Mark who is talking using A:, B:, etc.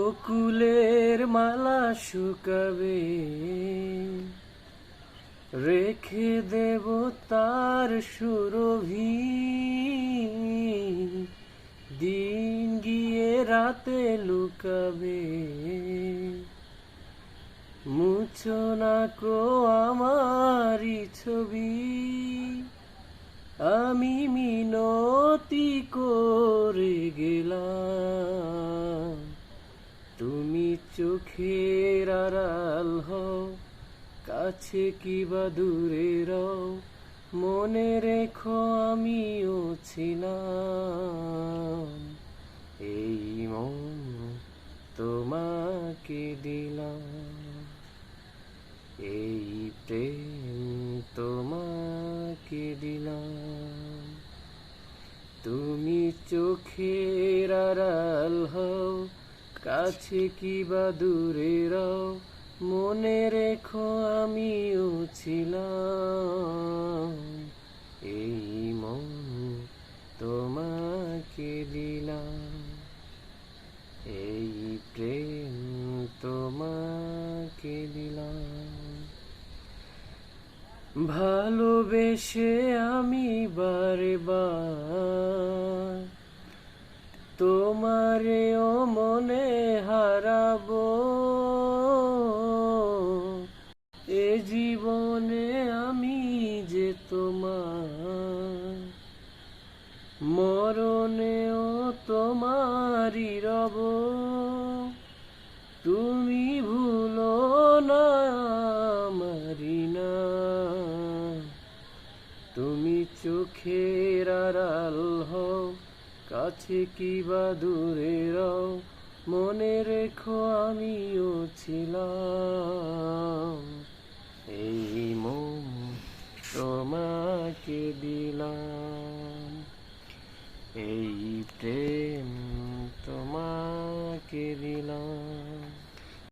A: বকুলের মালা শুকাবে, রেখে দেব তার সুরভি। দিন গিয়ে রাতে লুকাবে, মুছো না কো আমারি ছবি। আমি মিনতি করে গেলাম, তুমি চোখের আড়াল হও, কাছে কিবা দূরে রও, মনে রেখো আমিও ছিলাম। এই মন তোমাকে দিলাম, এই প্রেম তোমাকে দিলাম। তুমি চোখের আড়াল হও, কাছে কিবা দূরে রও, মনে রেখো আমিও ছিলাম। এই মন তোমাকে দিলাম, এই প্রেম তোমাকে দিলাম। ভালোবেসে আমি বারে বার তোমারেও মনে হারাবো, এ জীবনে আমি যে তোমার, মরণেও তোমারই রব। তুমি ভুলো না আমারি নাম, তুমি চোখের আড়াল হও, কাছে কিবা দূরে রও, মনে রেখো আমিও ছিলাম। এই মন তোমাকে দিলাম, এই প্রেম তোমাকে দিলাম।